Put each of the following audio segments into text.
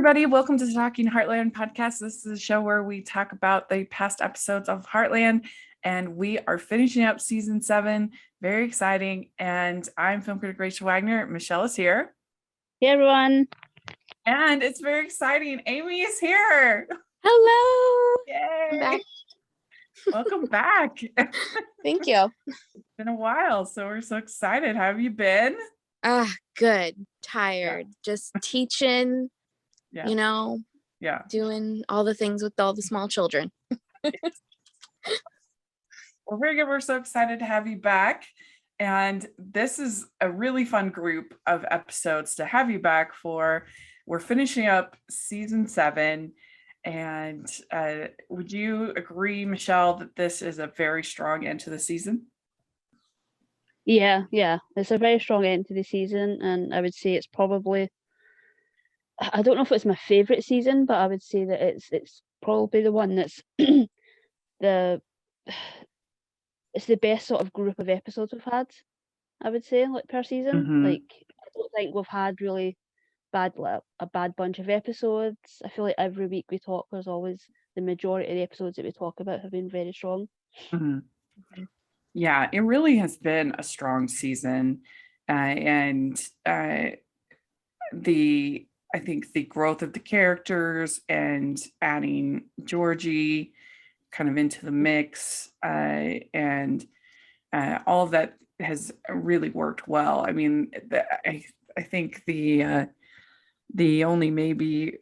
everybody. Welcome to the Talking Heartland podcast. This is a show where we talk about the past episodes of Heartland, and we are finishing up season 7. Very exciting. And I'm film critic Rachel Wagner. Michelle is here. Hey, everyone. And it's very exciting. Amy is here. Hello. Yay. I'm back. Welcome back. Thank you. It's been a while, so we're so excited. How have you been? Good. Tired. Just teaching, doing all the things with all the small children. Well, very good. We're so excited to have you back. And this is a really fun group of episodes to have you back for. We're finishing up season 7. And would you agree, Michelle, that this is a very strong end to the season? Yeah. It's a very strong end to the season. And I would say it's probably, I don't know if it's my favorite season, but I would say that it's probably the one that's it's the best sort of group of episodes we've had, I would say, like per season. Mm-hmm. Like, I don't think we've had really a bad bunch of episodes. I feel like every week we talk, there's always the majority of the episodes that we talk about have been very strong. Mm-hmm. Yeah, it really has been a strong season. And I think the growth of the characters and adding Georgie kind of into the mix and all of that has really worked well. I mean, I think the only maybe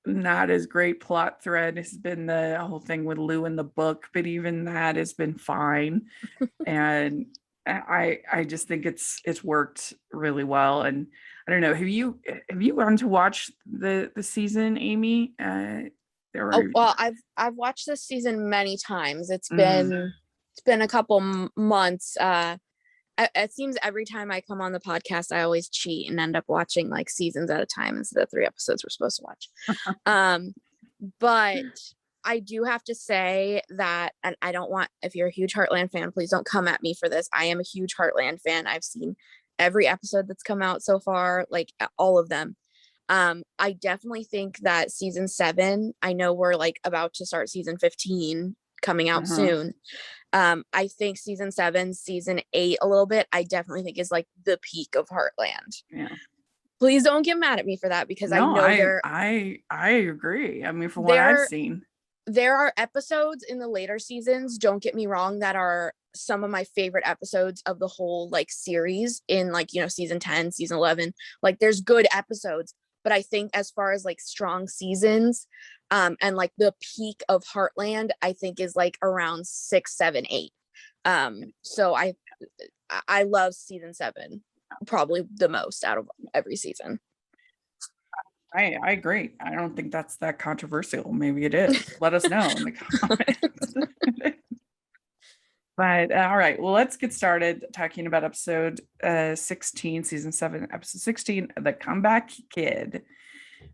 not as great plot thread has been the whole thing with Lou in the book, but even that has been fine. And I just think it's worked really well. And I don't know, have you gone to watch the season, Amy? Well, I've watched this season many times. It's been a couple months. It seems every time I come on the podcast, I always cheat and end up watching like seasons at a time instead of 3 episodes we're supposed to watch. But I do have to say that, and I don't want, if you're a huge Heartland fan, please don't come at me for this. I am a huge Heartland fan. I've seen every episode that's come out so far, like all of them. I definitely think that season 7, I know we're like about to start season 15 coming out soon. I think season 7, season 8 a little bit, I definitely think is like the peak of Heartland. Yeah. Please don't get mad at me for that, because No, I know I agree. I mean, from what I've seen, there are episodes in the later seasons, don't get me wrong, that are some of my favorite episodes of the whole like series in like, season 10, season 11, like there's good episodes. But I think as far as like strong seasons, and like the peak of Heartland, I think is like around 6, 7, 8. So I love season 7 probably the most out of every season. I agree. I don't think that's that controversial. Maybe it is. Let us know in the comments. But all right, well, let's get started talking about episode 16, season 7, episode 16, The Comeback Kid.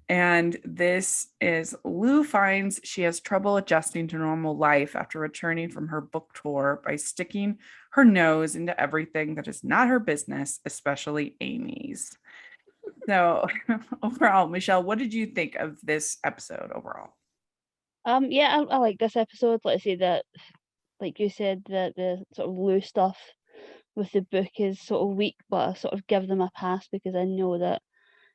And this is Lou finds she has trouble adjusting to normal life after returning from her book tour by sticking her nose into everything that is not her business, especially Amy's. So overall, Michelle, what did you think of this episode overall? Yeah, I like this episode. Let's say that, like you said, that the sort of Lou stuff with the book is sort of weak, but I sort of give them a pass because I know that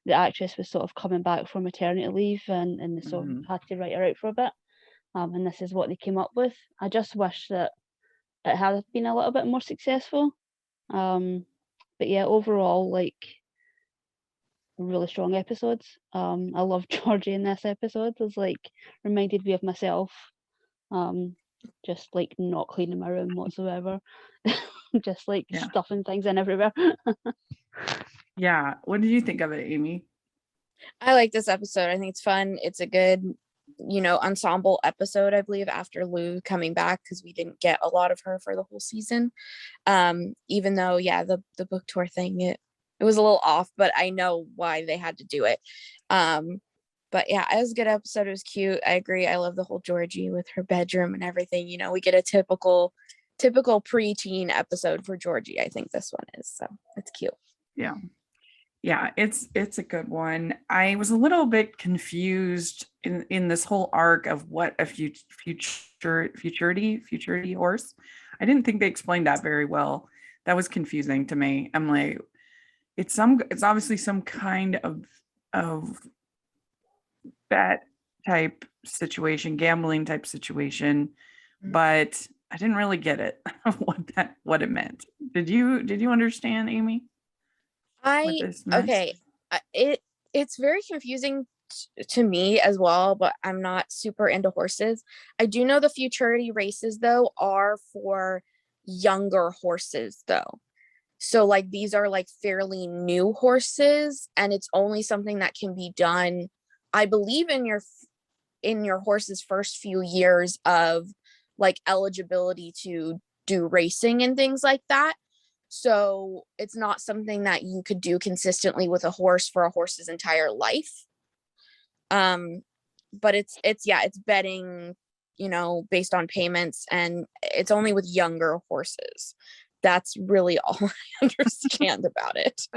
the actress was sort of coming back from maternity leave and they sort of had to write her out for a bit. And this is what they came up with. I just wish that it had been a little bit more successful. But yeah, overall, like, really strong episodes. I love Georgie in this episode. It was like reminded me of myself. Just like not cleaning my room whatsoever. Just like stuffing things in everywhere. Yeah. What did you think of it, Amy? I like this episode. I think it's fun. It's a good, ensemble episode, I believe, after Lou coming back, because we didn't get a lot of her for the whole season. Even though, the book tour thing, it was a little off, but I know why they had to do it. But yeah, it was a good episode. It was cute. I agree. I love the whole Georgie with her bedroom and everything. We get a typical preteen episode for Georgie. I think this one is, so it's cute. Yeah. Yeah, it's a good one. I was a little bit confused in this whole arc of what a futurity horse. I didn't think they explained that very well. That was confusing to me. I'm like, it's obviously some kind of bet type situation, gambling type situation, but I didn't really get it what it meant. Did you understand, Amy? What this meant? Okay, it's very confusing to me as well, but I'm not super into horses. I do know the futurity races though are for younger horses though. So like these are like fairly new horses, and it's only something that can be done, I believe, in your horse's first few years of like eligibility to do racing and things like that. So it's not something that you could do consistently with a horse for a horse's entire life. But it's betting, based on payments, and it's only with younger horses. That's really all I understand about it.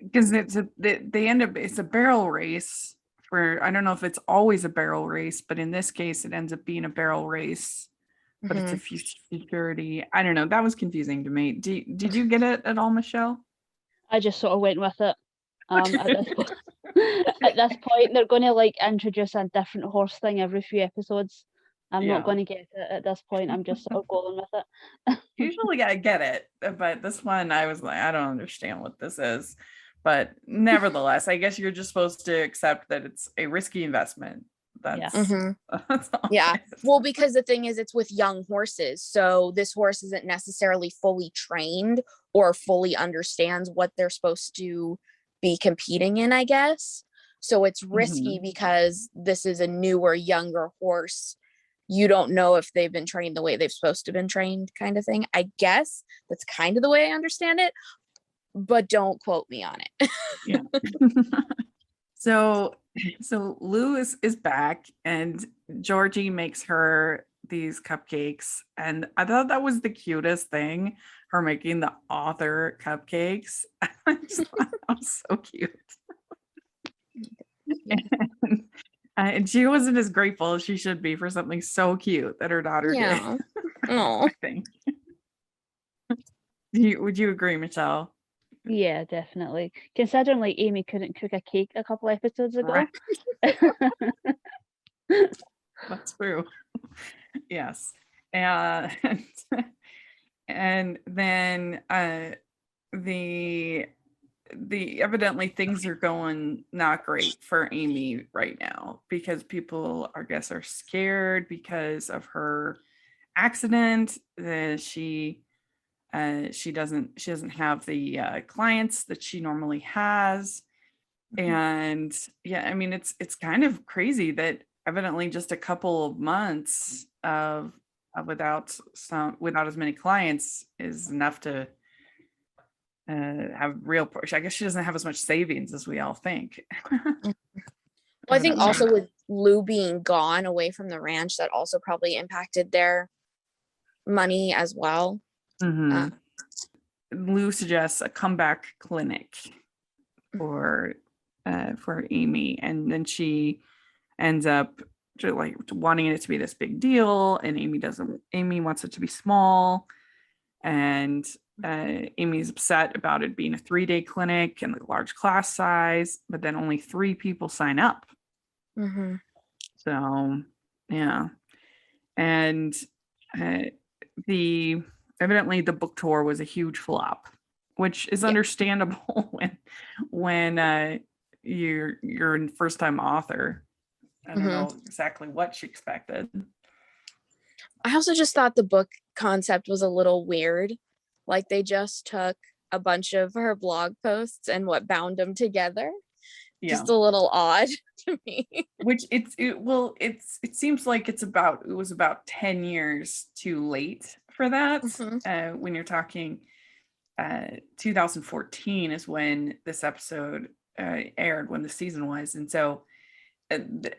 Because it's a barrel race for, I don't know if it's always a barrel race, but in this case it ends up being a barrel race, but it's a futurity. I don't know. That was confusing to me. Did you get it at all, Michelle? I just sort of went with it. At this point, they're going to like introduce a different horse thing every few episodes. I'm not going to get it at this point. I'm just sort of going with it. Usually I get it, but this one I was like, I don't understand what this is. But nevertheless, I guess you're just supposed to accept that it's a risky investment. That's, that's all yeah. Well, because the thing is, it's with young horses. So this horse isn't necessarily fully trained or fully understands what they're supposed to be competing in, I guess. So it's risky because this is a newer, younger horse. You don't know if they've been trained the way they've supposed to been trained, kind of thing. I guess that's kind of the way I understand it, but don't quote me on it. Yeah. So Lou is back, and Georgie makes her these cupcakes, and I thought that was the cutest thing, her making the author cupcakes. I just thought that was so cute. And she wasn't as grateful as she should be for something so cute that her daughter did. Oh. Would you agree, Michelle? Yeah, definitely. Considering like Amy couldn't cook a cake a couple episodes ago. Right. That's true. Yes. And then the evidently things are going not great for Amy right now, because people, I guess, are scared because of her accident. She doesn't have the clients that she normally has. And yeah, I mean, it's kind of crazy that evidently just a couple of months of without as many clients is enough to have real, I guess she doesn't have as much savings as we all think. Well, I think also with Lou being gone away from the ranch, that also probably impacted their money as well. Lou suggests a comeback clinic for Amy, and then she ends up like wanting it to be this big deal, and Amy wants it to be small, and Amy's upset about it being a 3-day clinic and the large class size, but then only 3 people sign up. So yeah, and evidently the book tour was a huge flop, which is understandable when you're a first time author. I don't know exactly what she expected. I also just thought the book concept was a little weird. Like they just took a bunch of her blog posts and bound them together. Just a little odd to me. Which it seems like it was about 10 years too late for that. When you're talking 2014 is when this episode aired, when the season was. And so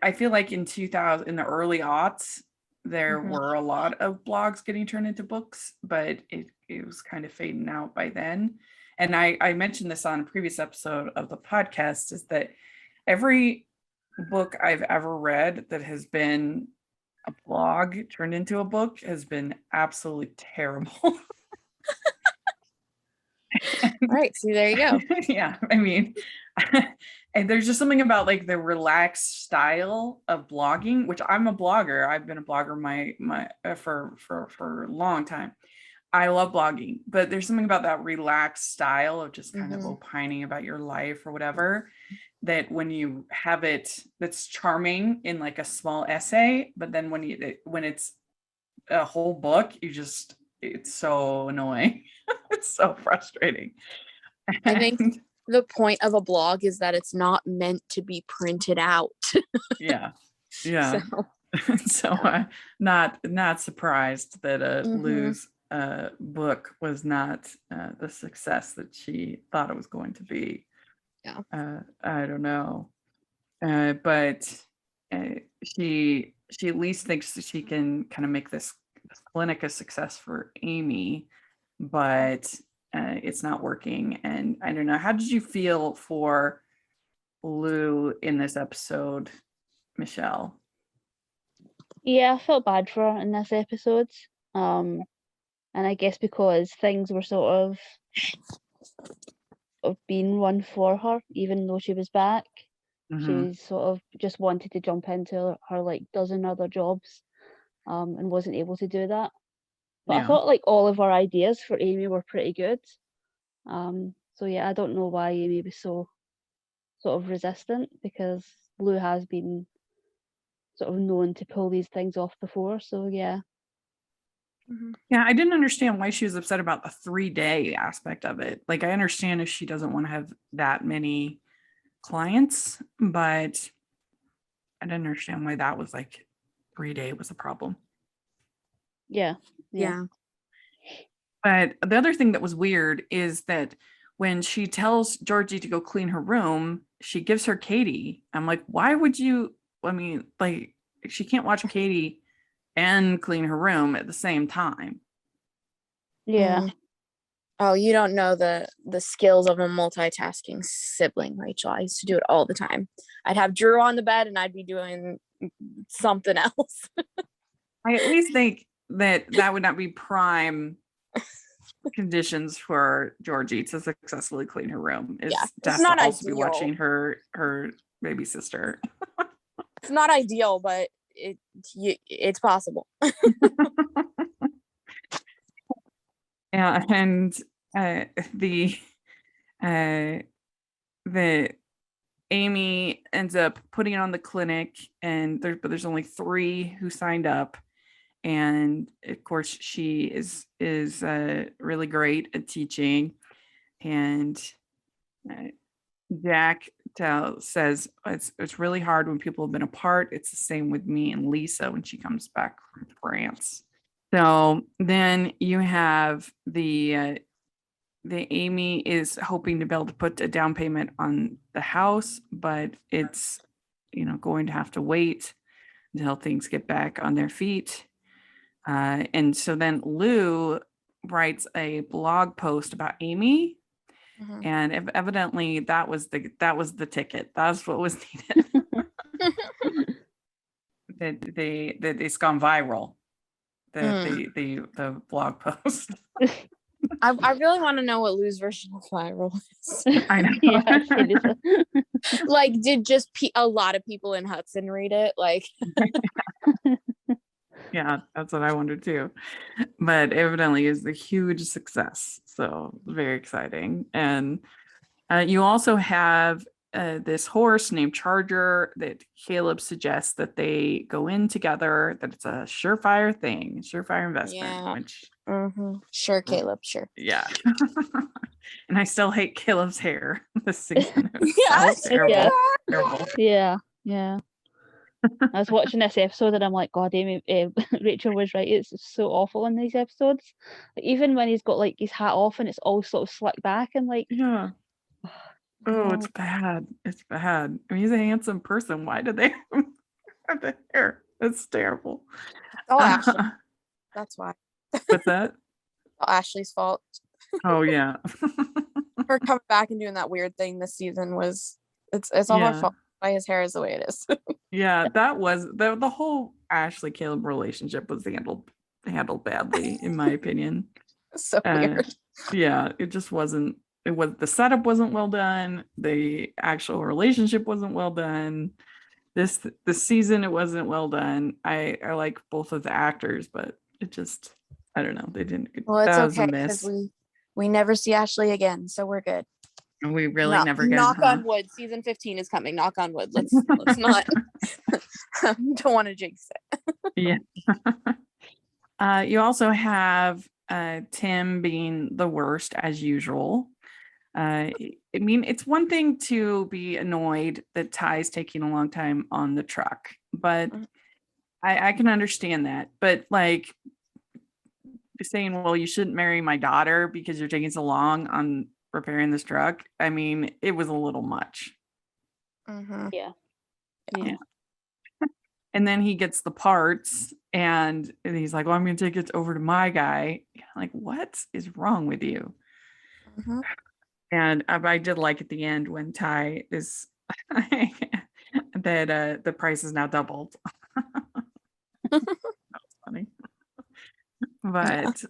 I feel like in the early aughts, there were a lot of blogs getting turned into books, but it was kind of fading out by then. and I mentioned this on a previous episode of the podcast, is that every book I've ever read that has been a blog turned into a book has been absolutely terrible. Right. See, there you go. Yeah, I mean, and there's just something about like the relaxed style of blogging, which I'm a blogger. I've been a blogger for a long time. I love blogging, but there's something about that relaxed style of just kind of opining about your life or whatever, that when you have it, that's charming in like a small essay, but then when it's a whole book, it's so annoying. It's so frustrating. I think the point of a blog is that it's not meant to be printed out. Yeah. So not surprised that Lou's book was not the success that she thought it was going to be. Yeah. I don't know, but she at least thinks that she can kind of make this clinic a success for Amy, but it's not working. And I don't know, how did you feel for Lou in this episode, Michelle? Yeah, I felt bad for her in this episode. And I guess because things were sort of being run for her, even though she was back, she sort of just wanted to jump into her like dozen other jobs, and wasn't able to do that. But I thought like all of our ideas for Amy were pretty good. So yeah, I don't know why Amy was so sort of resistant, because Lou has been sort of known to pull these things off before. So yeah. Yeah, I didn't understand why she was upset about the 3-day aspect of it. Like, I understand if she doesn't want to have that many clients, but I didn't understand why that was like 3-day was a problem. Yeah. But the other thing that was weird is that when she tells Georgie to go clean her room, she gives her Katie. I'm like, why would you? I mean, like, she can't watch Katie and clean her room at the same time. Yeah. Oh, you don't know the skills of a multitasking sibling, Rachel. I used to do it all the time. I'd have Drew on the bed and I'd be doing something else. I at least think that would not be prime conditions for Georgie to successfully clean her room. It's not also ideal. Be watching her baby sister. It's not ideal, but it's possible. Yeah, and the Amy ends up putting it on the clinic, and there's only 3 who signed up, and of course she is really great at teaching, and Jack says it's really hard when people have been apart. It's the same with me and Lisa when she comes back from France. So then you have the Amy is hoping to be able to put a down payment on the house, but it's going to have to wait until things get back on their feet. And so then Lou writes a blog post about Amy. And evidently that was the ticket. That's what was needed. that it's gone viral. The blog post. I really want to know what Lou's version of viral is. I know. Yeah, like, did just a lot of people in Hudson read it? Like, yeah, that's what I wondered too. But evidently is a huge success. So very exciting. And you also have this horse named Charger that Caleb suggests that they go in together, that it's a surefire investment. Yeah. Which, Sure, Caleb, sure. Yeah. And I still hate Caleb's hair this season. Terrible. Yeah. I was watching this episode and I'm like, God, Amy, Rachel was right. It's so awful in these episodes. Like, even when he's got like his hat off and it's all sort of slicked back and like, yeah. Oh, it's bad. It's bad. I mean, he's a handsome person. Why did they have the hair? It's terrible. Oh, Ashley. That's why. What's that? Ashley's fault. Oh, yeah. For coming back and doing that weird thing this season was it's all our fault why his hair is the way it is. Yeah, that was the whole Ashley Caleb relationship was handled badly, in my opinion. So weird. Yeah, it just wasn't. The setup wasn't well done. The actual relationship wasn't well done. This season it wasn't well done. I like both of the actors, but it just, I don't know. They didn't. Well, it's that was a okay miss. because we never see Ashley again, so we're good. We really never get. Knock on wood. Season 15 is coming. Knock on wood. Let's not. Don't want to jinx it. Yeah. You also have Tim being the worst as usual. I mean, it's one thing to be annoyed that Ty's taking a long time on the truck, but I can understand that. But like saying, well, you shouldn't marry my daughter because you're taking so long on repairing this truck. I mean, it was a little much. Yeah. And then he gets the parts and he's like, well, I'm going to take it over to my guy. Like, what is wrong with you? And I did like at the end when Ty is that the price is now doubled. That was funny. But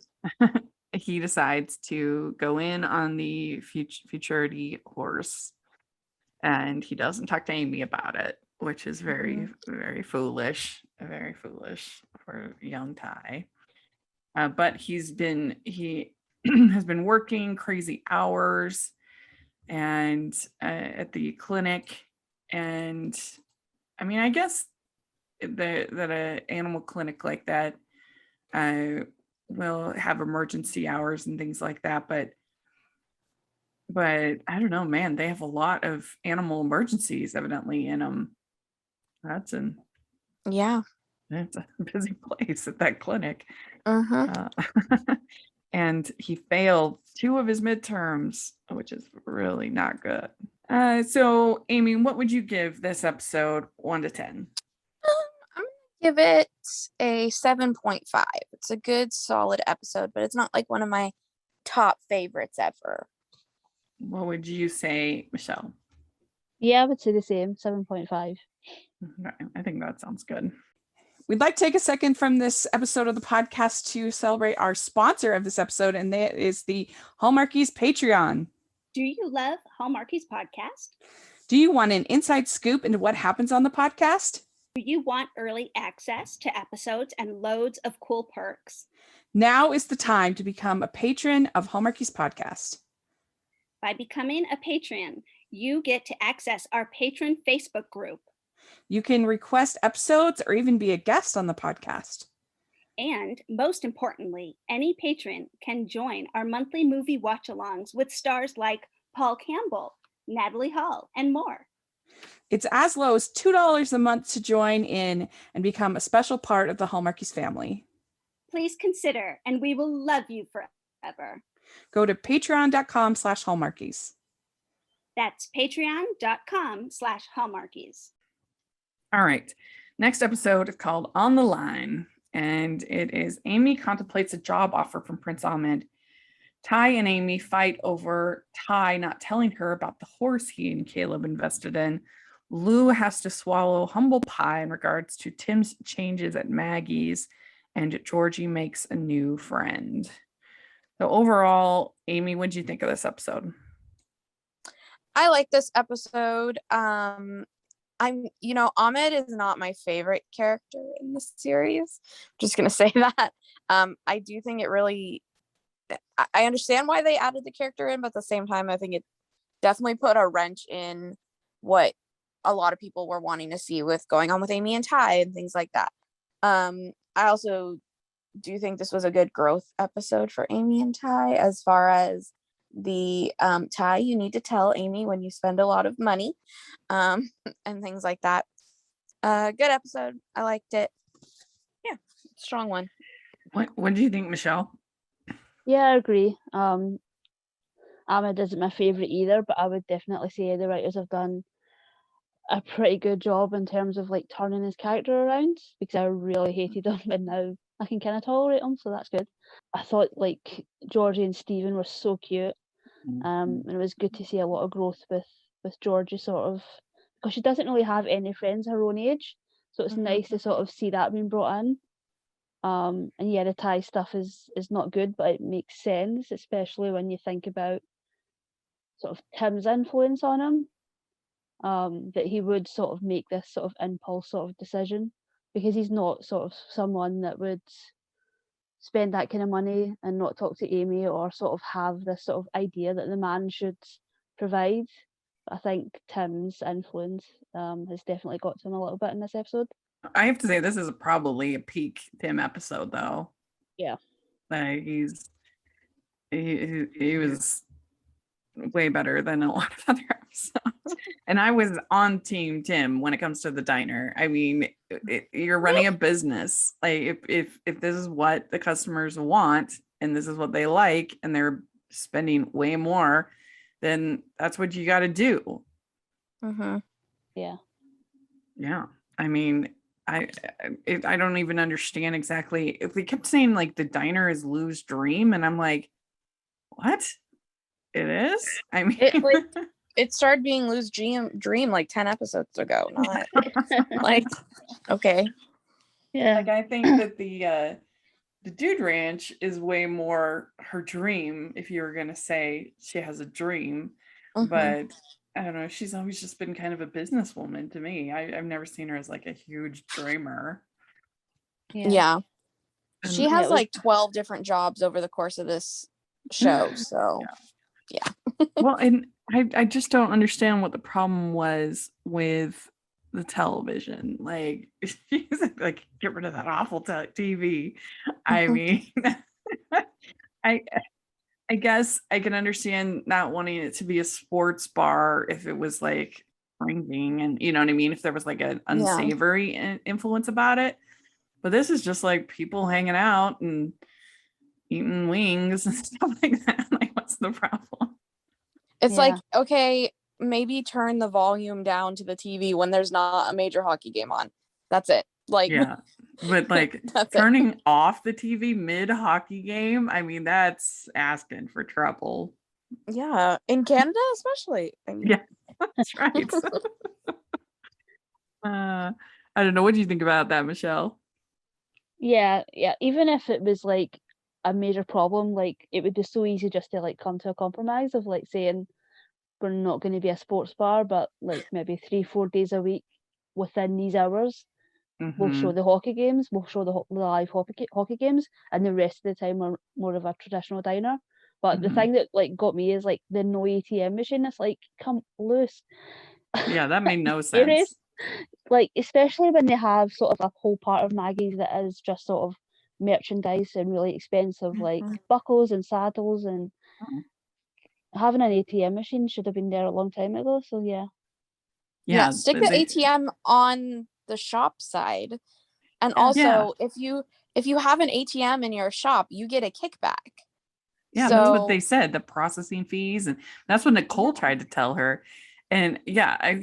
he decides to go in on the futurity horse, and he doesn't talk to Amy about it, which is very, very foolish for young Ty. But he has been working crazy hours and at the clinic, and I mean, I guess that an animal clinic like that will have emergency hours and things like that, but I don't know, man, they have a lot of animal emergencies evidently in them. It's a busy place at that clinic. And he failed 2 of his midterms, which is really not good. So Amy, what would you give this episode 1 to 10? I'm gonna give it a 7.5. It's a good solid episode, but it's not like one of my top favorites ever. What would you say, Michelle? Yeah, I would say the same, 7.5. Okay, I think that sounds good. We'd like to take a second from this episode of the podcast to celebrate our sponsor of this episode, and that is the Hallmarkies Patreon. Do you love Hallmarkies podcast? Do you want an inside scoop into what happens on the podcast? Do you want early access to episodes and loads of cool perks? Now is the time to become a patron of Hallmarkies podcast. By becoming a patron, you get to access our patron Facebook group. You can request episodes or even be a guest on the podcast. And most importantly, any patron can join our monthly movie watch-alongs with stars like Paul Campbell, Natalie Hall, and more. It's as low as $2 a month to join in and become a special part of the Hallmarkies family. Please consider, and we will love you forever. Go to patreon.com/Hallmarkies. That's patreon.com/Hallmarkies. All right. Next episode is called On the Line, and it is Amy contemplates a job offer from Prince Ahmed. Ty and Amy fight over Ty not telling her about the horse he and Caleb invested in. Lou has to swallow humble pie in regards to Tim's changes at Maggie's, and Georgie makes a new friend. So overall, Amy, what did you think of this episode? I like this episode. Ahmed is not my favorite character in the series. I'm just going to say that. I do think it really, I understand why they added the character in, but at the same time, I think it definitely put a wrench in what a lot of people were wanting to see with going on with Amy and Ty and things like that. I also do think this was a good growth episode for Amy and Ty, as far as the Ty, you need to tell Amy when you spend a lot of money, and things like that. Good episode. I liked it. Yeah, strong one. What do you think, Michelle? Yeah, I agree. Ahmed isn't my favorite either, but I would definitely say the writers have done a pretty good job in terms of like turning his character around, because I really hated him and now I can kind of tolerate him, so that's good. I thought like Georgie and Stephen were so cute. And it was good to see a lot of growth with Georgie, sort of, because she doesn't really have any friends her own age, so it's nice to sort of see that being brought in. And yeah, the Thai stuff is not good, but it makes sense, especially when you think about sort of Tim's influence on him. That he would sort of make this sort of impulse sort of decision, because he's not sort of someone that would spend that kind of money and not talk to Amy, or sort of have this sort of idea that the man should provide. I think Tim's influence has definitely got to him a little bit in this episode. I have to say, this is probably a peak Tim episode, though. Yeah. Like he was way better than a lot of other episodes. And I was on team Tim when it comes to the diner. I mean, you're running a business. Like if this is what the customers want and this is what they like, and they're spending way more, then that's what you got to do. Yeah. Yeah. I mean, I don't even understand exactly. If they kept saying like the diner is Lou's dream, and I'm like, what? It is? I mean, it started being Lou's dream like 10 episodes ago. Not like, okay. Yeah. Like, I think that the Dude Ranch is way more her dream, if you were gonna say she has a dream. But I don't know, she's always just been kind of a businesswoman to me. I've never seen her as like a huge dreamer. Yeah. And She has like 12 different jobs over the course of this show. So yeah. Well, and I just don't understand what the problem was with the television. Like, she's like, get rid of that awful TV. I mean, I guess I can understand not wanting it to be a sports bar if it was like drinking, and you know what I mean, if there was like an unsavory influence about it. But this is just like people hanging out and eating wings and stuff like that. Like, what's the problem? It's like, okay, maybe turn the volume down to the TV when there's not a major hockey game on. That's it. Like, yeah, but like turning off the TV mid hockey game, I mean, that's asking for trouble. Yeah, in Canada especially. I mean. Yeah, that's right. I don't know. What do you think about that, Michelle? Yeah. Even if it was like a major problem, like it would be so easy just to like come to a compromise of like saying we're not going to be a sports bar, but like maybe 3-4 days a week within these hours, we'll show the hockey games, we'll show the live hockey games, and the rest of the time we're more of a traditional diner. But the thing that like got me is like the no ATM machine. It's like, come loose. Yeah, that made no sense. Like, especially when they have sort of a whole part of Maggie's that is just sort of merchandise and really expensive, like buckles and saddles, and having an ATM machine should have been there a long time ago. So yeah, stick the ATM on the shop side, and also if you have an ATM in your shop, you get a kickback. Yeah, that's what they said, the processing fees, and that's what Nicole tried to tell her. And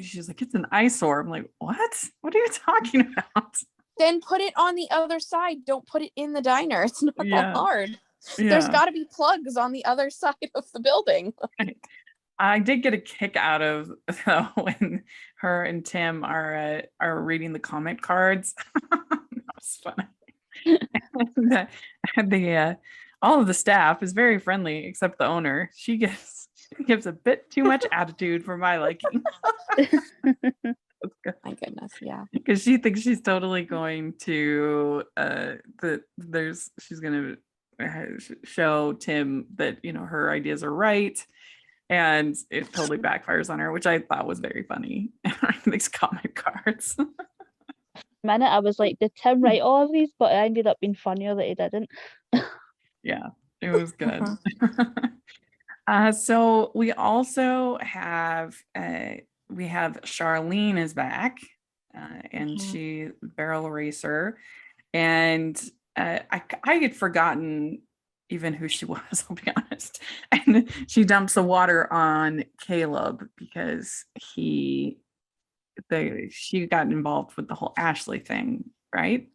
she's like, it's an eyesore. I'm like, what are you talking about? Then put it on the other side. Don't put it in the diner. It's not that hard. There's got to be plugs on the other side of the building. I did get a kick out of though when her and Tim are reading the comment cards. That was funny. And all of the staff is very friendly except the owner. She gives a bit too much attitude for my liking. My goodness, yeah. Because she thinks she's totally going to she's going to show Tim that her ideas are right, and it totally backfires on her, which I thought was very funny. These comment cards. Minute I was like, did Tim write all of these? But it ended up being funnier that he didn't. Yeah, it was good. So we also have Charlene is back, and she barrel racer, and I had forgotten even who she was, I'll be honest. And she dumps the water on Caleb because she got involved with the whole Ashley thing, right?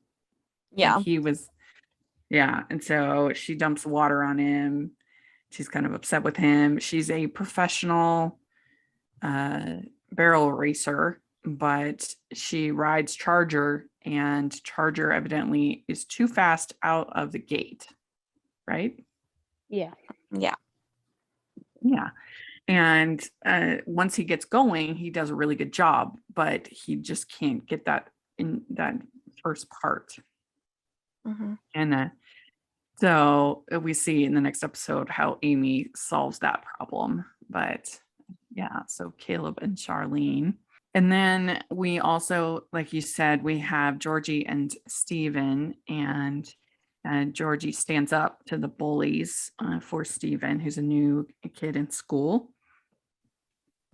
Yeah. Like he was, and so she dumps water on him. she's kind of upset with him. She's a professional barrel racer, but she rides Charger, and Charger evidently is too fast out of the gate, right? Yeah. Yeah. Yeah. And once he gets going, he does a really good job, but he just can't get that in that first part. Mm-hmm. And so we see in the next episode how Amy solves that problem. But yeah, so Caleb and Charlene. And then we also, like you said, we have Georgie and Steven, and Georgie stands up to the bullies for Steven, who's a new kid in school.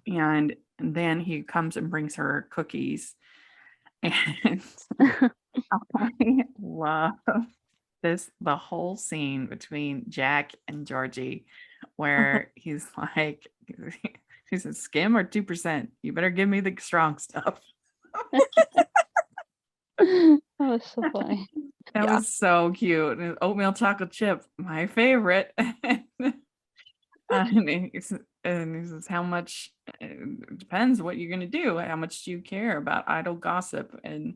And then he comes and brings her cookies. And I love the whole scene between Jack and Georgie, where he's like, he says, skim or 2%? You better give me the strong stuff. That was so funny. That was so cute. And oatmeal chocolate chip, my favorite. And he says, how much, it depends what you're going to do. How much do you care about idle gossip? And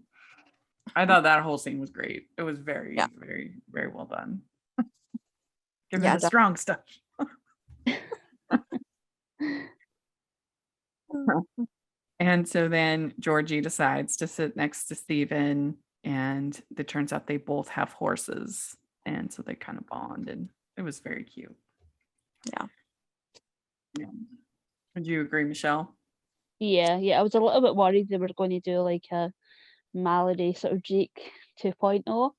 I thought that whole scene was great. It was very, very, very well done. Give me the strong stuff. And so then Georgie decides to sit next to Steven, and it turns out they both have horses. And so they kind of bond, and it was very cute. Yeah. Would you agree, Michelle? Yeah. I was a little bit worried they were going to do like a Mallory sort of Jake 2.0.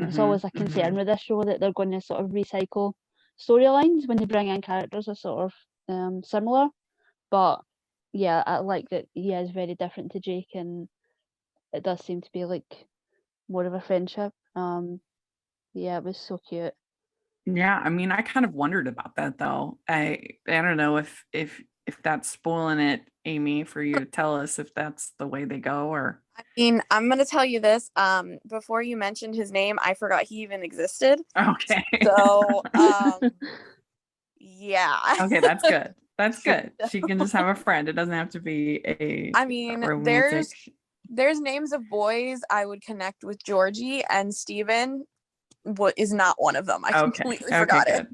It's always a concern with this show that they're going to sort of recycle storylines when they bring in characters that are sort of similar. But yeah, I like that he is very different to Jake, and it does seem to be like more of a friendship. Yeah, it was so cute. Yeah, I mean, I kind of wondered about that though. I don't know if that's spoiling it, Amy, for you to tell us if that's the way they go, or I mean, I'm gonna tell you this. Before you mentioned his name, I forgot he even existed. okay. So yeah. Okay, that's good. That's good. She can just have a friend. It doesn't have to be a I mean, romantic. There's names of boys I would connect with Georgie, and Steven is not one of them. I completely forgot it.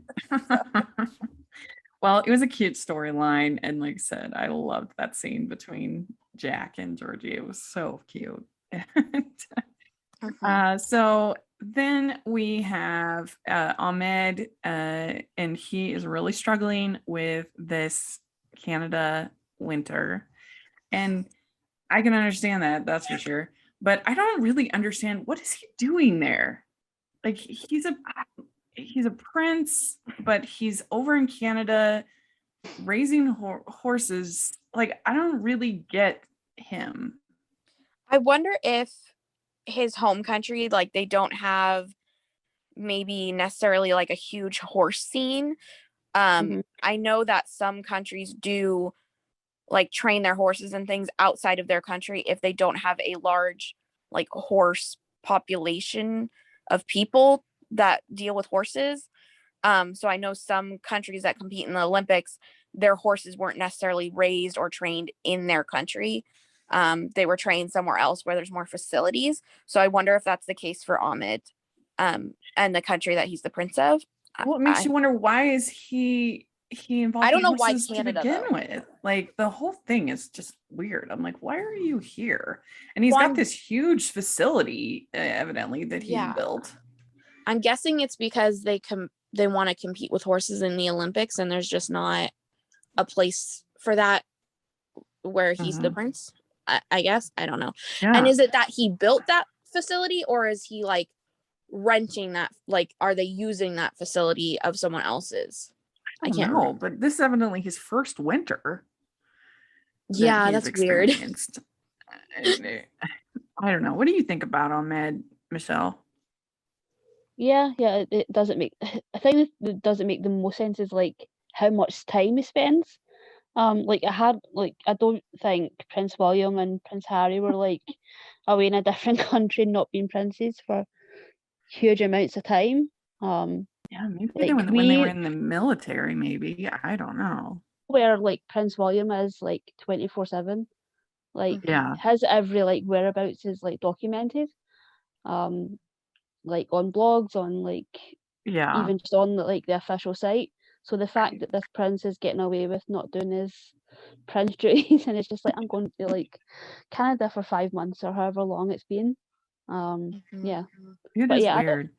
Well, it was a cute storyline, and like I said, I loved that scene between Jack and Georgie. It was so cute. So then we have Ahmed, and he is really struggling with this Canada winter, and I can understand that, that's for sure. But I don't really understand, what is he doing there? Like, he's a prince, but he's over in Canada raising horses. Like, I don't really get him. I wonder if his home country, like, they don't have maybe necessarily like a huge horse scene. I know that some countries do like train their horses and things outside of their country if they don't have a large like horse population of people that deal with horses. So I know some countries that compete in the Olympics, their horses weren't necessarily raised or trained in their country. They were trained somewhere else where there's more facilities. So I wonder if that's the case for Ahmed, and the country that he's the prince of. Well, it makes you wonder, why is he involved? I don't in know why horses Canada, to begin though. with. Like, the whole thing is just weird. I'm like, why are you here? And he's got this huge facility, evidently, that he built. I'm guessing it's because they want to compete with horses in the Olympics, and there's just not a place for that where he's the prince. I guess, I don't know. Yeah. And is it that he built that facility, or is he like renting that? Like, are they using that facility of someone else's? I can't know, but this is evidently his first winter. Yeah, that's weird. I don't know. What do you think about Ahmed, Michelle? Yeah, it doesn't make. I think that doesn't make the most sense is like how much time he spends. Like I don't think Prince William and Prince Harry were like away in a different country, not being princes for huge amounts of time. Yeah, maybe Like, when they were in the military, maybe. I don't know. where like Prince William is like 24/7. Like Yeah. his every like whereabouts is like documented. Like on blogs, on like Yeah. even just on like the official site. So the fact that this prince is getting away with not doing his prince duties and it's just like I'm going to like Canada for 5 months or however long it's been. Yeah. It But is yeah, weird.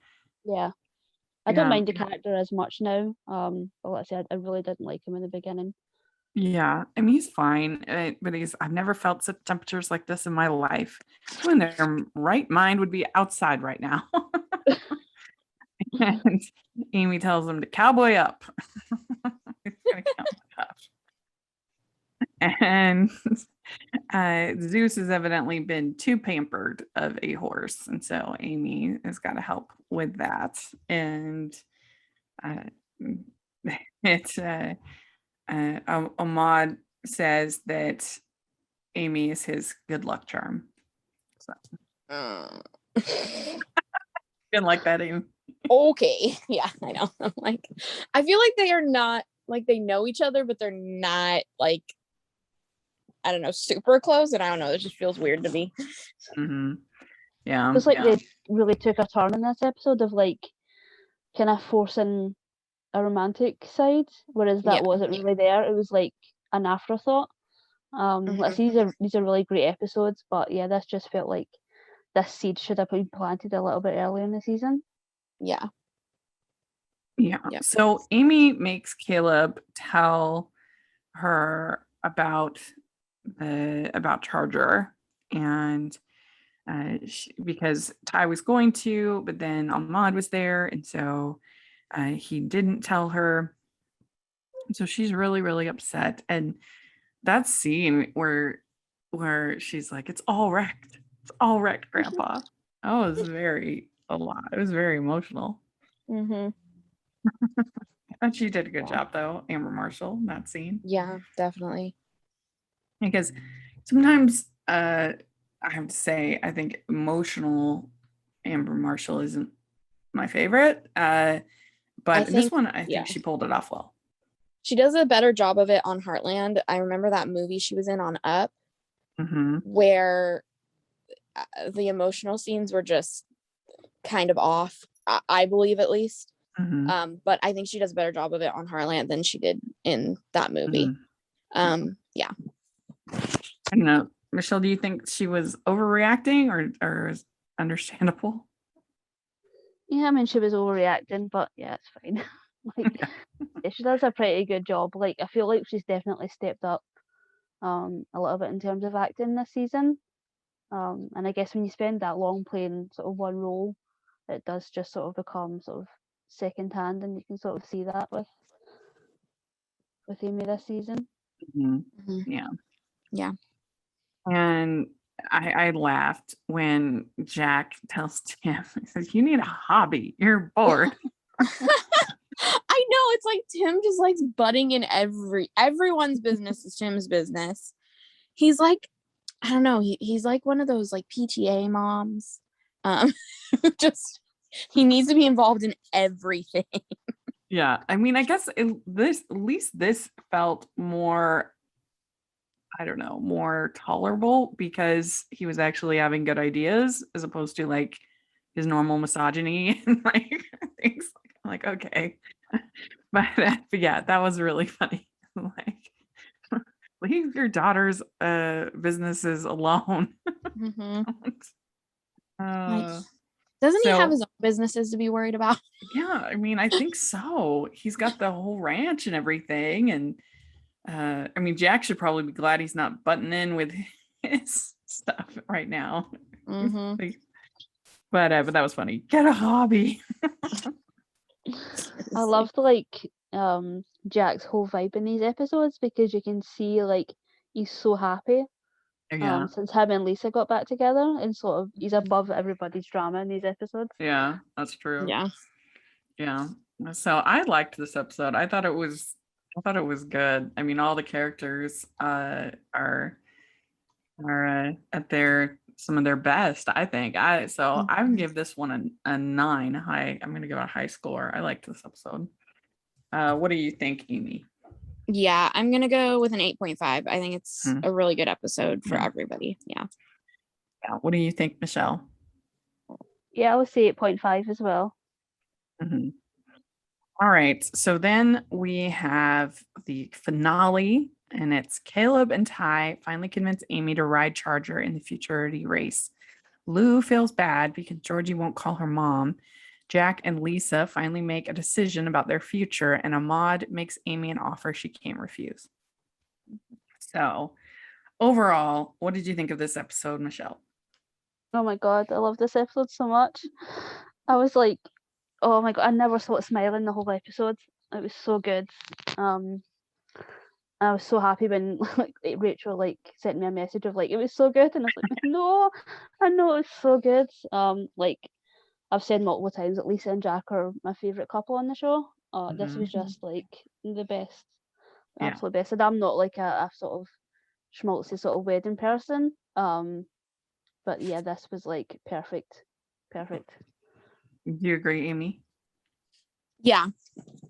I don't Yeah. mind the character as much now. But like I said, I really didn't like him in the beginning. Yeah, I mean he's fine, but I've never felt such temperatures like this in my life. Who in their right mind would be outside right now? And Amy tells him to cowboy up. He's gonna cowboy up. And Zeus has evidently been too pampered of a horse, and so Amy has got to help with that. And uh, it's Ahmad says that Amy is his good luck charm. So didn't like that, Amy. Okay. Yeah, I know. I'm like, I feel like they are not like they know each other, but they're not like, I don't know, super close. And I don't know, it just feels weird to me. Mm-hmm. Yeah. It's like they really took a turn in this episode of like kind of forcing a romantic side, whereas that wasn't really there. It was like an afterthought. Like these are really great episodes, but yeah, this just felt like this seed should have been planted a little bit earlier in the season. Yeah. So Amy makes Caleb tell her about Charger, and because Ty was going to, but then Ahmad was there, and so he didn't tell her. So she's really, really upset. And that scene where she's like, "It's all wrecked. It's all wrecked, Grandpa." Oh, it was a lot. It was very emotional. Mm-hmm. And she did a good job though, Amber Marshall, in that scene. Yeah, definitely. Because sometimes I have to say, I think emotional Amber Marshall isn't my favorite. But this one, I think she pulled it off well. She does a better job of it on Heartland. I remember that movie she was in on Up, where the emotional scenes were just kind of off, I believe at least. But I think she does a better job of it on Heartland than she did in that movie. Yeah. I don't know. Michelle, do you think she was overreacting or understandable? Yeah, I mean she was overreacting, but yeah, it's fine. Like she does a pretty good job. Like I feel like she's definitely stepped up a little bit in terms of acting this season. And I guess when you spend that long playing sort of one role, it does just sort of become sort of second hand, and you can sort of see that with Amy this season. Yeah. And I laughed when Jack tells Tim, he says, "You need a hobby. You're bored." I know, it's like Tim just likes butting in everyone's business is Tim's business. He's like, I don't know, he's like one of those like PTA moms. Just he needs to be involved in everything. Yeah, I mean, I guess at least this felt more, I don't know, more tolerable because he was actually having good ideas as opposed to like his normal misogyny and like things. Like, okay, but yeah, that was really funny. Like, leave your daughter's businesses alone. Doesn't he have his own businesses to be worried about? Yeah, I mean, I think so. He's got the whole ranch and everything, and I mean, Jack should probably be glad he's not butting in with his stuff right now. But that was funny. Get a hobby. I loved like Jack's whole vibe in these episodes because you can see like he's so happy since him and Lisa got back together, and sort of he's above everybody's drama in these episodes. Yeah, that's true. Yeah. So I liked this episode. I thought it was good. I mean, all the characters are at their some of their best, I think. I'm gonna give this one a 9. I'm gonna give it a high score. I liked this episode. What do you think, Amy? Yeah, I'm gonna go with an 8.5. I think it's a really good episode for everybody. Yeah. What do you think, Michelle? Yeah, I would say 8.5 as well. All right, so then we have the finale, and it's Caleb and Ty finally convince Amy to ride Charger in the futurity race. Lou feels bad because Georgie won't call her mom. Jack and Lisa finally make a decision about their future, and Ahmad makes Amy an offer she can't refuse. So, overall, what did you think of this episode, Michelle? Oh my god, I love this episode so much. I was like, oh my god, I never saw it smiling the whole episode. It was so good. I was so happy when Rachel sent me a message of it was so good, and I was like, no, I know it's so good. I've said multiple times that Lisa and Jack are my favorite couple on the show. This was just the best, absolute best. And I'm not a sort of schmaltzy sort of wedding person. But yeah, this was perfect. Do you agree, Amy? Yeah.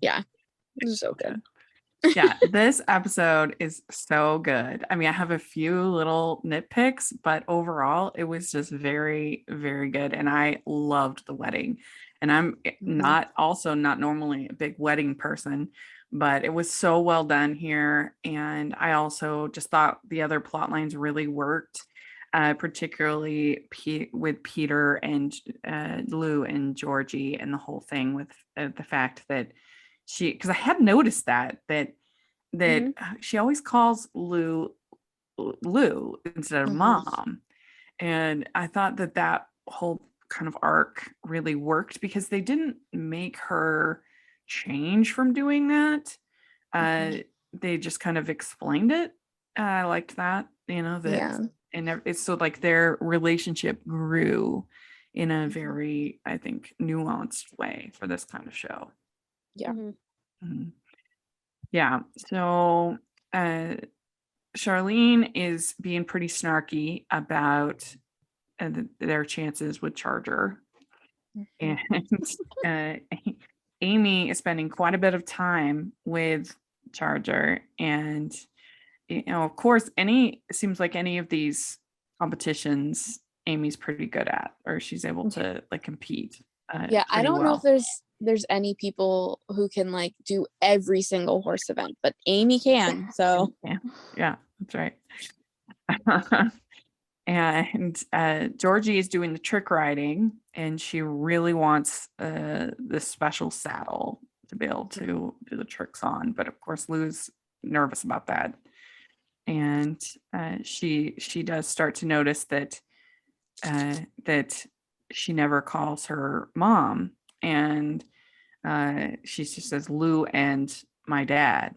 This is so good. Yeah, this episode is so good. I mean, I have a few little nitpicks, but overall it was just very, very good. And I loved the wedding. And I'm not normally a big wedding person, but it was so well done here. And I also just thought the other plot lines really worked, particularly with Peter and Lou and Georgie, and the whole thing with the fact that because I had noticed that she always calls Lou instead of mom. And I thought that whole kind of arc really worked because they didn't make her change from doing that. They just kind of explained it. I liked that, and it's so their relationship grew in a very, I think, nuanced way for this kind of show. Yeah. Yeah. So Charlene is being pretty snarky about their chances with Charger. And Amy is spending quite a bit of time with Charger. And, of course, seems like any of these competitions, Amy's pretty good at, or she's able to compete. I don't know if there's any people who can do every single horse event, but Amy can. So yeah, that's right. And Georgie is doing the trick riding, and she really wants this special saddle to be able to do the tricks on. But of course, Lou's nervous about that, and she does start to notice that she never calls her mom, and she just says Lou and my dad,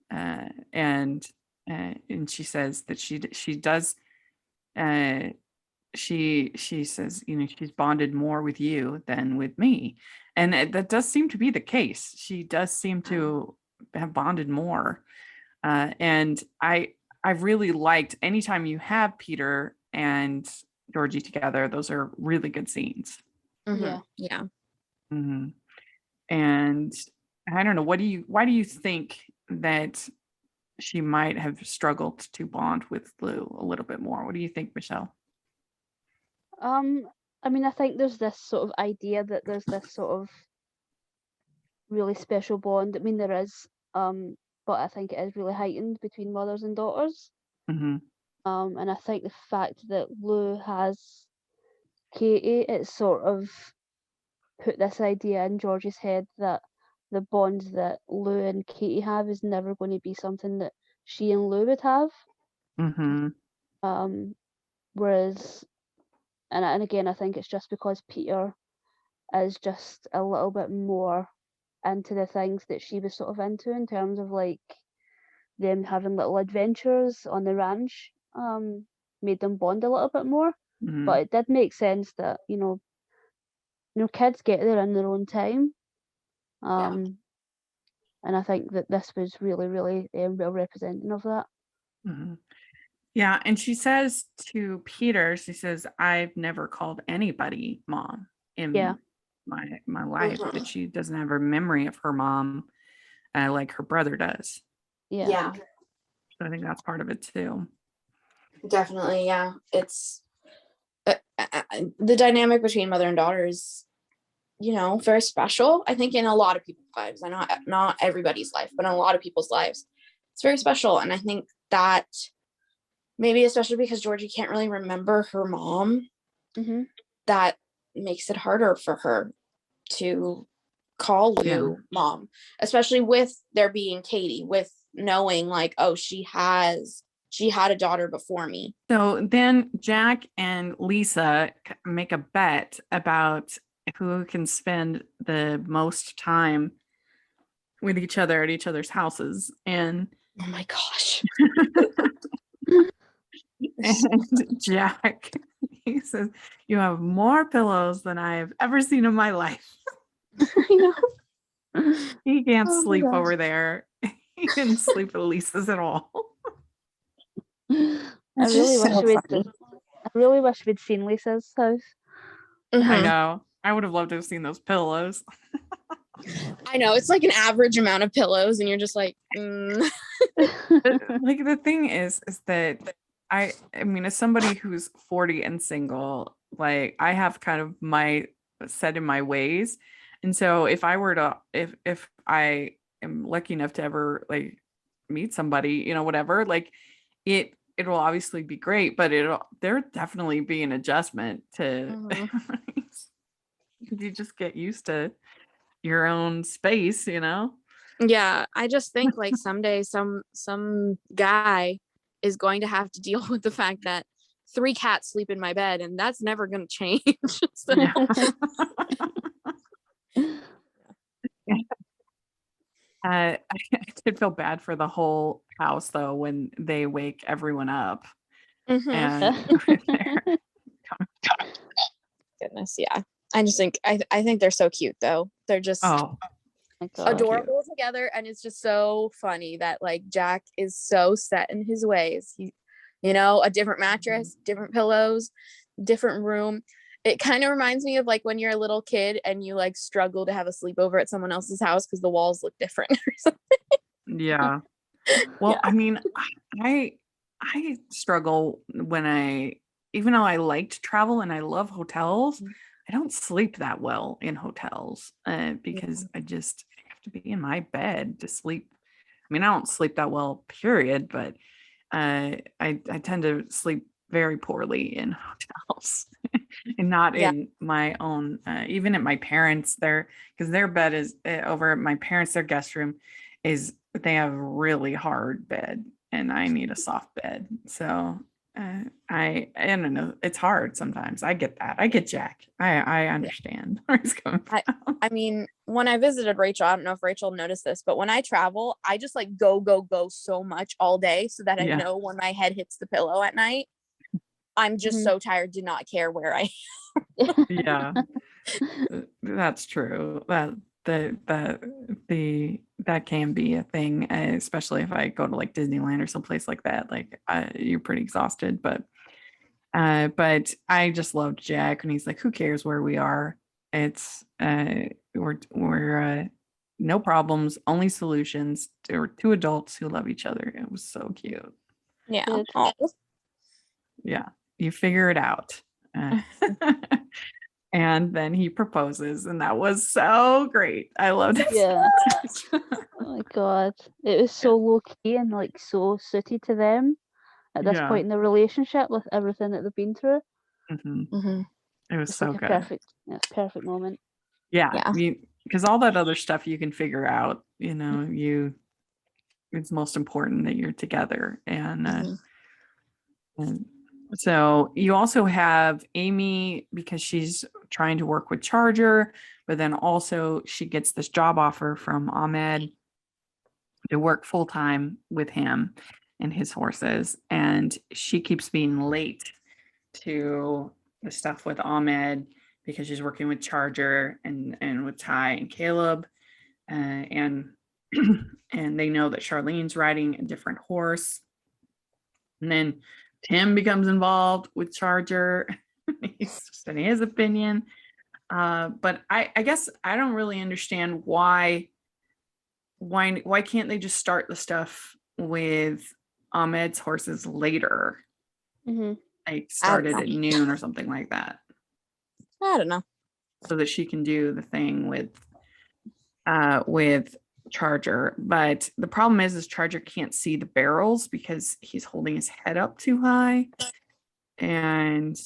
and she says that she does. She says, she's bonded more with you than with me, and that does seem to be the case. She does seem to have bonded more, and I really liked anytime you have Peter and Georgie together. Those are really good scenes. Yeah. And I don't know, why do you think that she might have struggled to bond with Lou a little bit more? What do you think, Michelle? I mean, I think there's this sort of idea that there's this sort of really special bond. I mean, there is, but I think it is really heightened between mothers and daughters. And I think the fact that Lou has Katie, it's sort of put this idea in George's head that the bond that Lou and Katie have is never going to be something that she and Lou would have. Whereas, and again, I think it's just because Peter is just a little bit more into the things that she was sort of into, in terms of them having little adventures on the ranch, made them bond a little bit more. But it did make sense that kids get there in their own time, and I think that this was really, really well representing of that. Yeah, and she says to Peter, she says, "I've never called anybody mom in Yeah. my life." That she doesn't have a memory of her mom like her brother does. Yeah. So I think that's part of it too. Definitely. Yeah. It's the dynamic between mother and daughter is, very special. I think in a lot of people's lives. I know not everybody's life, but in a lot of people's lives, it's very special. And I think that maybe especially because Georgie can't really remember her mom, that makes it harder for her to call Lou mom, especially with there being Katie, with knowing like, oh, she had a daughter before me. So then Jack and Lisa make a bet about who can spend the most time with each other at each other's houses. And oh my gosh. and Jack, he says, "You have more pillows than I have ever seen in my life." I know. He can't Oh my sleep gosh. over there. He didn't sleep at Lisa's at all. I It's really just wish so we'd. funny. I really wish we'd seen Lisa's house. I know. I would have loved to have seen those pillows. I know, it's like an average amount of pillows and you're just like, Like the thing is that I mean, as somebody who's 40 and single, like I have kind of my set in my ways. And so if I were to, if I am lucky enough to ever like meet somebody, whatever, like it will obviously be great, but there definitely be an adjustment to, you just get used to your own space, yeah, I just think like someday some guy is going to have to deal with the fact that 3 cats sleep in my bed and that's never going to change. So, I did feel bad for the whole house though when they wake everyone up. And goodness, yeah. I just think I think they're so cute though. They're just adorable together, and it's just so funny that like Jack is so set in his ways. He, a different mattress, different pillows, different room. It kind of reminds me of like when you're a little kid and you like struggle to have a sleepover at someone else's house because the walls look different or something. Yeah. Well, I mean, I struggle even though I like to travel and I love hotels, I don't sleep that well in hotels because I just have to be in my bed to sleep. I mean, I don't sleep that well, period, but I tend to sleep very poorly in hotels and not in my own, even at my parents' because their bed is over at my parents', their guest room they have a really hard bed and I need a soft bed. So I don't know. It's hard sometimes. I get that. I get Jack. I understand where he's coming from. I mean, when I visited Rachel, I don't know if Rachel noticed this, but when I travel, I just like go so much all day so that I know when my head hits the pillow at night, I'm just so tired to not care where I am. Yeah, that's true. That can be a thing, especially if I go to like Disneyland or someplace like that. Like you're pretty exhausted, but I just loved Jack and he's like, who cares where we are? It's we're no problems, only solutions. There were 2 adults who love each other. It was so cute. Yeah. Yeah, you figure it out. And then he proposes, and that was so great. I loved it. Yeah. Oh my god, it was so low key and like so suited to them at this point in the relationship with everything that they've been through. It was It's so like good. Perfect moment. Yeah, because all that other stuff you can figure out. It's most important that you're together, and so you also have Amy because she's trying to work with Charger, but then also she gets this job offer from Ahmed to work full time with him and his horses. And she keeps being late to the stuff with Ahmed because she's working with Charger and with Ty and Caleb. And and they know that Charlene's riding a different horse. And then Tim becomes involved with Charger. He's just in his opinion. But I guess I don't really understand why can't they just start the stuff with Ahmed's horses later? Like started at noon or something like that. I don't know. So that she can do the thing with Charger. But the problem is Charger can't see the barrels because he's holding his head up too high. And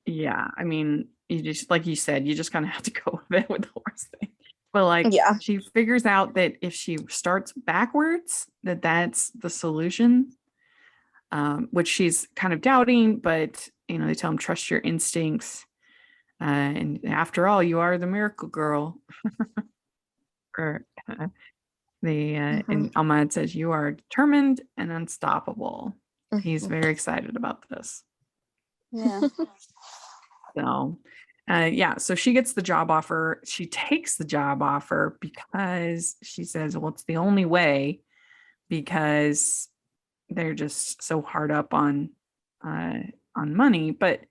yeah, I mean, you just, like you said, you just kind of have to go with it with the horse thing. But like, she figures out that if she starts backwards, that's the solution, which she's kind of doubting. But you know, they tell him trust your instincts, and after all, you are the miracle girl. Or and Ahmad says you are determined and unstoppable. He's very excited about this. Yeah. So so she gets the job offer. She takes the job offer because she says, well, it's the only way, because they're just so hard up on money. But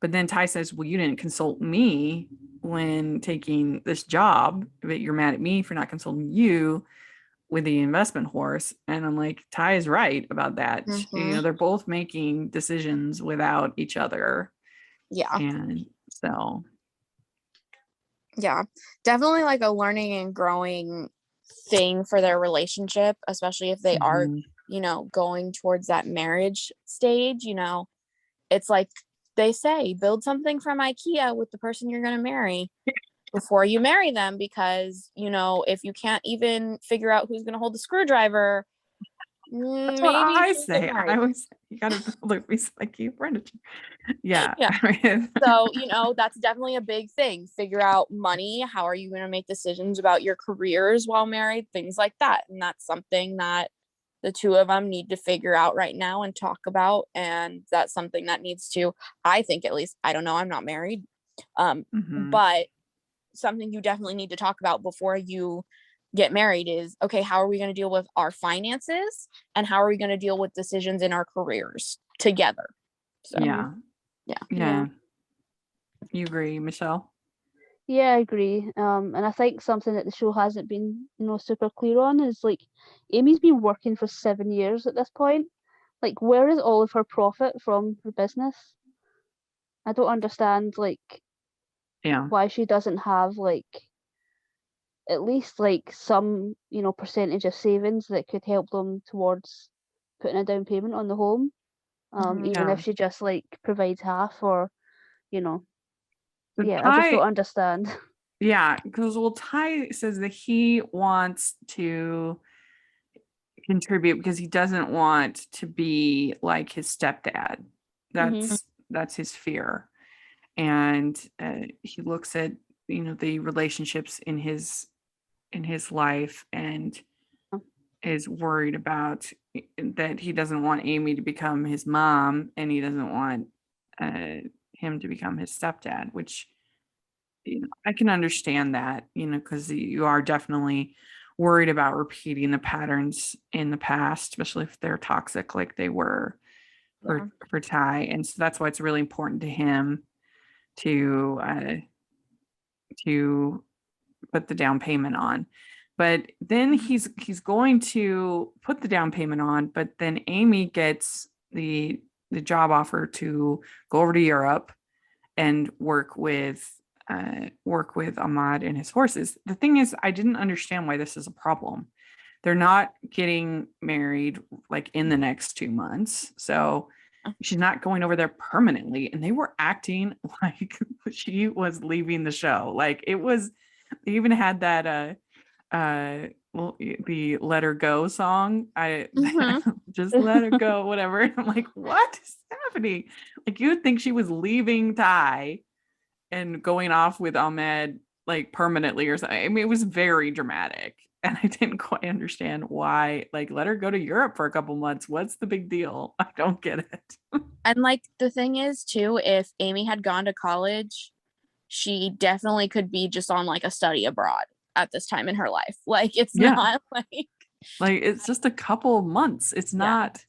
then Ty says, well, you didn't consult me when taking this job, but you're mad at me for not consulting you with the investment horse. And I'm like, Ty is right about that. You know, they're both making decisions without each other. Yeah. And so. Yeah, definitely like a learning and growing thing for their relationship, especially if they are, you know, going towards that marriage stage. You know, it's like they say, build something from IKEA with the person you're going to marry before you marry them, because, you know, if you can't even figure out who's going to hold the screwdriver, that's what I say. I always say, you got to build a piece of IKEA furniture. Yeah. So, you know, that's definitely a big thing. Figure out money. How are you going to make decisions about your careers while married? Things like that. And that's something that the two of them need to figure out right now and talk about. And that's something that needs to, I think, at least, I don't know, I'm not married, but something you definitely need to talk about before you get married is, okay, how are we going to deal with our finances, and how are we going to deal with decisions in our careers together? So yeah. You agree, Michelle? Yeah, I agree. And I think something that the show hasn't been, you know, super clear on is like Amy's been working for 7 years at this point. Like, where is all of her profit from her business? I don't understand, like, why she doesn't have like at least like some, you know, percentage of savings that could help them towards putting a down payment on the home. Even if she just like provides half, or, you know. I just don't understand. Yeah, because Ty says that he wants to contribute because he doesn't want to be like his stepdad. That's his fear. And he looks at, you know, the relationships in his life and is worried about that he doesn't want Amy to become his mom, and he doesn't want him to become his stepdad, which, you know, I can understand that, you know, because you are definitely worried about repeating the patterns in the past, especially if they're toxic like they were for Ty. And so that's why it's really important to him to put the down payment on. But then he's going to put the down payment on, but then Amy gets the job offer to go over to Europe and work with Ahmad and his horses. The thing is, I didn't understand why this is a problem. They're not getting married like in the next 2 months. So she's not going over there permanently. And they were acting like she was leaving the show. Like it was, they even had that the Let Her Go song. Just let her go, whatever. And I'm like, what is happening? Like, you would think she was leaving Ty and going off with Ahmed like permanently or something. I mean, it was very dramatic. And I didn't quite understand why, like, let her go to Europe for a couple months. What's the big deal? I don't get it. And like the thing is too, if Amy had gone to college, she definitely could be just on like a study abroad at this time in her life. Like it's not like it's just a couple of months. It's not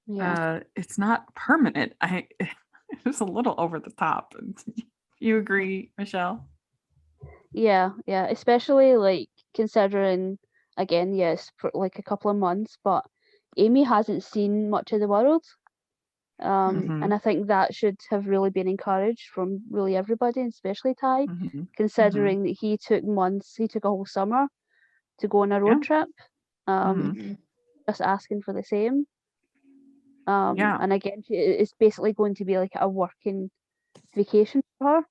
it's not permanent. It was a little over the top. You agree, Michelle? Yeah, especially like considering, again, yes, for like a couple of months, but Amy hasn't seen much of the world. And I think that should have really been encouraged from really everybody, especially Ty, considering that he took a whole summer to go on a road trip, just asking for the same. And again, it's basically going to be like a working vacation for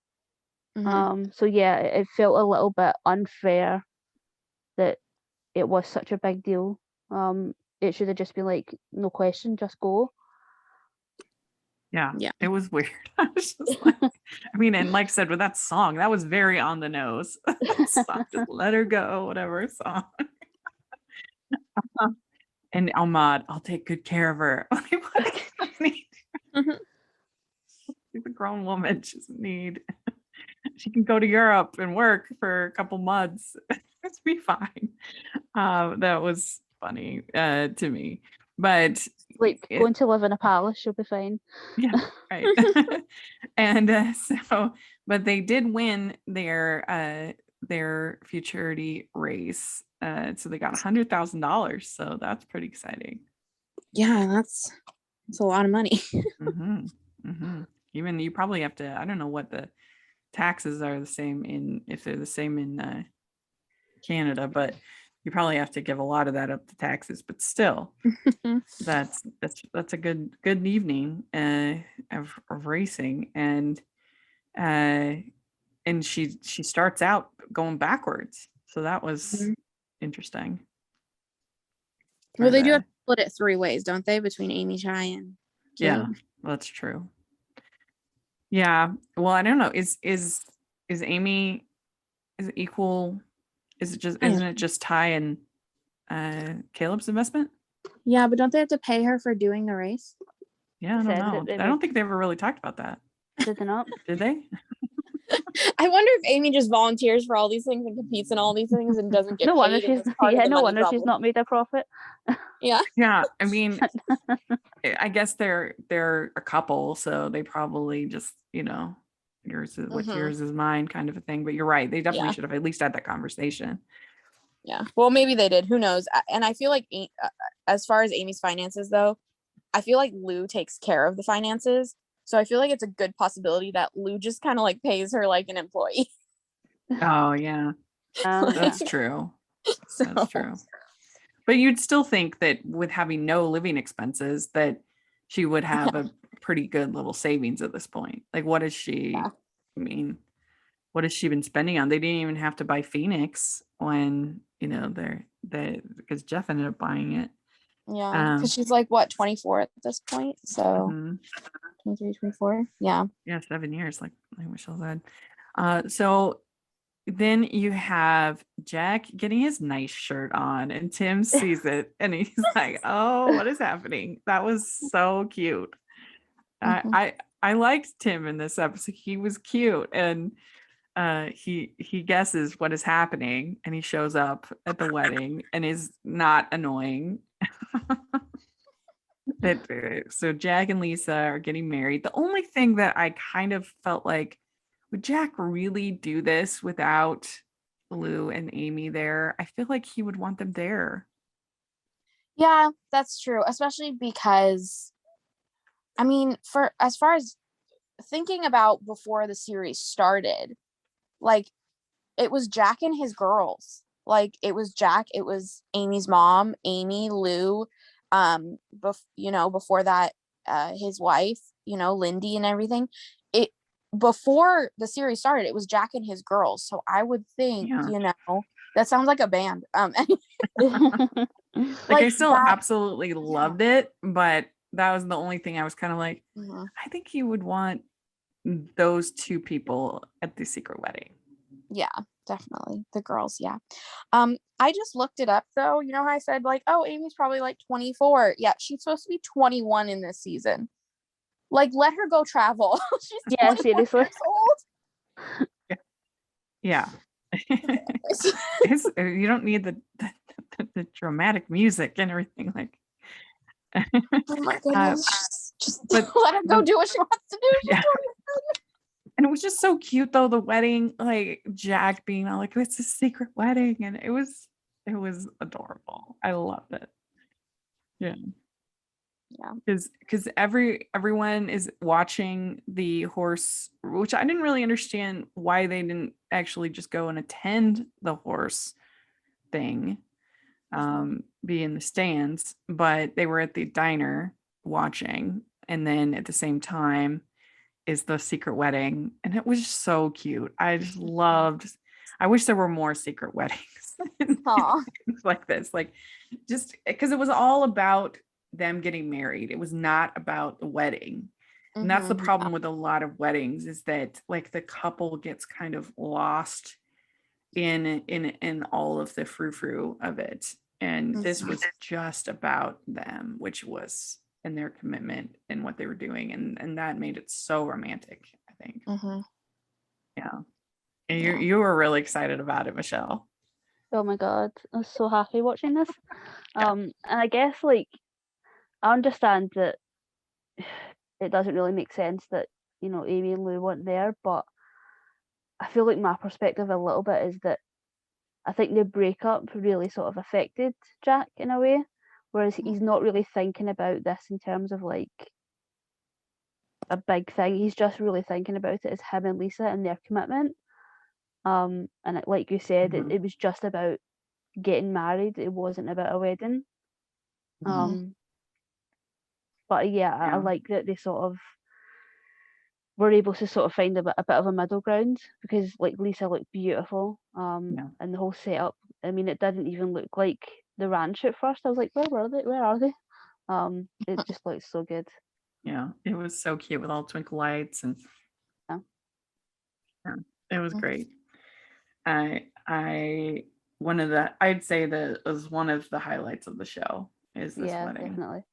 her. So yeah, it felt a little bit unfair that it was such a big deal. It should have just been like, no question, just go. Yeah, it was weird. I was just like, I mean, and like I said, with that song, that was very on the nose. Just let her go, whatever song. And Ahmad, I'll take good care of her. Like, what does that mean? She's a grown woman. She doesn't need. She can go to Europe and work for a couple months. It's be fine. That was funny to me, but like going to live in a palace, she'll be fine. Yeah, right. And so, but they did win their futurity race. So they got $100,000. So that's pretty exciting. Yeah, that's a lot of money. Even you probably have to. I don't know what the taxes are if they're the same in Canada, but you probably have to give a lot of that up to taxes. But still, that's a good evening of racing, and she starts out going backwards, so that was interesting. Well, they do have to split it 3 ways, don't they, between Amy, Ty, and Caleb? Yeah, that's true. Yeah, well, I don't know. Is Amy, is it equal? Isn't it just Ty and Caleb's investment? Yeah, but don't they have to pay her for doing the race? Yeah, I don't know. I don't think they ever really talked about that. Did they not? Did they? I wonder if Amy just volunteers for all these things and competes in all these things and doesn't get no wonder paid. She's not made a profit. Yeah. Yeah, I mean, I guess they're a couple, so they probably just, yours is mine kind of a thing. But you're right, they definitely should have at least had that conversation. Yeah, well, maybe they did. Who knows? And I feel like as far as Amy's finances, though, I feel like Lou takes care of the finances. So I feel like it's a good possibility that Lou just kind of like pays her like an employee. Oh, yeah. That's true. That's true. But you'd still think that with having no living expenses that she would have a pretty good little savings at this point. Like, what is she? I mean, what has she been spending on? They didn't even have to buy Phoenix when, because Jeff ended up buying it. Yeah, because she's like, what, 24 at this point? So 23, 24. Yeah. Yeah, 7 years, like Michelle said. So then you have Jack getting his nice shirt on, and Tim sees it, and he's like, "Oh, what is happening?" That was so cute. I liked Tim in this episode. He was cute, and he guesses what is happening, and he shows up at the wedding and is not annoying. So Jack and Lisa are getting married. The only thing that I kind of felt like, would Jack really do this without Lou and Amy there? I feel like he would want them there. Yeah, that's true. Especially because, I mean, as far as thinking about before the series started, like, it was Jack and his girls. Like, it was Jack, it was Amy's mom, Amy, Lou, before that, his wife, Lindy and everything. Before the series started, it was Jack and his girls. So I would think, that sounds like a band. Like I still absolutely loved it, but that was the only thing I was kind of like, I think he would want those two people at the secret wedding. Yeah, definitely. The girls. Yeah. I just looked it up though. You know how I said like, oh, Amy's probably like 24. Yeah, she's supposed to be 21 in this season. Like, let her go travel. She's seriously years old. Yeah. You don't need the dramatic music and everything. Like, Oh my goodness. Just but let her go do what she wants to do. She's Yeah. 27. And it was just so cute though, the wedding, like Jack being all like, it's a secret wedding. And it was adorable. I loved it. Yeah. Yeah. Because everyone is watching the horse, which I didn't really understand why they didn't actually just go and attend the horse thing, be in the stands, but they were at the diner watching, and then at the same time is the secret wedding, and it was just so cute. I just loved. I wish there were more secret weddings Aw. like this, like just because it was all about them getting married. It was not about the wedding. And that's the problem with a lot of weddings, is that like the couple gets kind of lost in all of the frou-frou of it. And this was just about them, which was and their commitment and what they were doing. And that made it so romantic, I think. Yeah. And you were really excited about it, Michelle. Oh my god, I was so happy watching this. And I guess like I understand that it doesn't really make sense that, you know, Amy and Lou weren't there, but I feel like my perspective a little bit is that I think the breakup really sort of affected Jack in a way, whereas he's not really thinking about this in terms of like a big thing. He's just really thinking about it as him and Lisa and their commitment. And like you said, it was just about getting married. It wasn't about a wedding. But yeah, I like that they sort of were able to sort of find a bit of a middle ground, because like Lisa looked beautiful. And the whole setup. I mean, it didn't even look like the ranch at first. I was like, where were they? Where are they? It just looks so good. Yeah, it was so cute with all twinkle lights, and it was great. I'd say that was one of the highlights of the show, is this wedding. Definitely.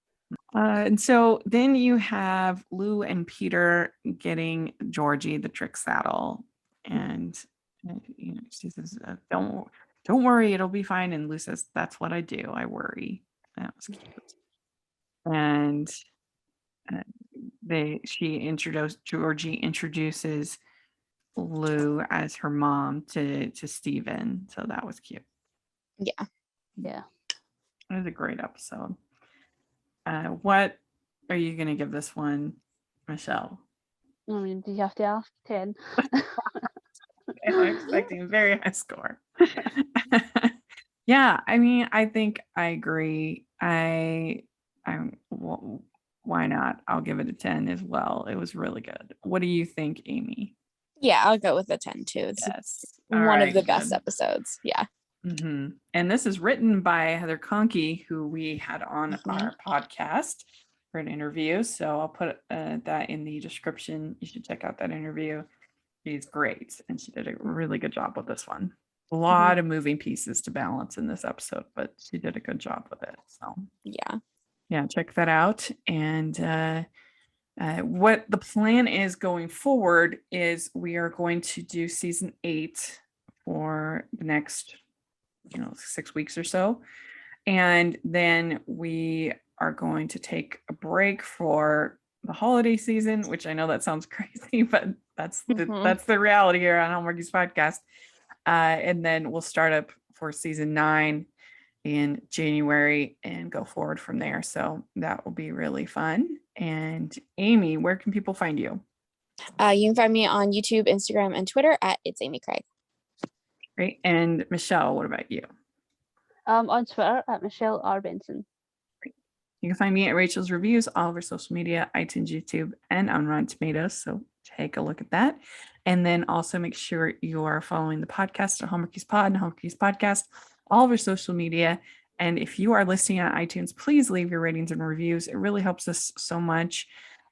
And so then you have Lou and Peter getting Georgie the trick saddle, and you know, she says, don't worry, it'll be fine. And Lou says, that's what I do, I worry. That was cute. And Georgie introduces Lou as her mom to Steven. So that was cute. Yeah. It was a great episode. What are you going to give this one, Michelle? I mean, do you have to ask? 10. I'm expecting a very high score. Yeah, I mean, I think I agree. Well, why not? I'll give it a 10 as well. It was really good. What do you think, Amy? Yeah, I'll go with a 10 too. It's one of the best episodes. Yeah. And this is written by Heather Conkey, who we had on our podcast for an interview. So I'll put that in the description. You should check out that interview. She's great, and she did a really good job with this one. A lot of moving pieces to balance in this episode, but she did a good job with it. So yeah, check that out. And what the plan is going forward is we are going to do season 8 for the next 6 weeks or so, and then we are going to take a break for the holiday season, which I know that sounds crazy, but that's the reality here on Hallmarkies podcast. And then we'll start up for season 9 in January and go forward from there. So that will be really fun. And Amy, where can people find you? You can find me on YouTube, Instagram, and Twitter at It's Amy Craig. Great. And Michelle, what about you? On Twitter at Michelle R. Benson. Great. You can find me at Rachel's Reviews, all over social media, iTunes, YouTube, and on Rotten Tomatoes. So take a look at that. And then also make sure you are following the podcast at Hallmarkies Pod and Hallmarkies Podcast, all over social media. And if you are listening on iTunes, please leave your ratings and reviews. It really helps us so much.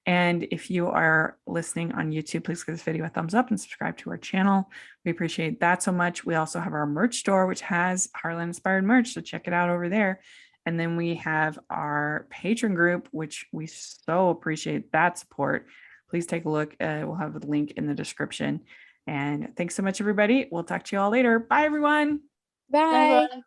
And if you are listening on YouTube, please give this video a thumbs up and subscribe to our channel. We appreciate that so much. We also have our merch store, which has Heartland inspired merch. So check it out over there. And then we have our Patreon group, which we so appreciate that support. Please take a look. We'll have the link in the description. And thanks so much, everybody. We'll talk to you all later. Bye, everyone. Bye. Bye.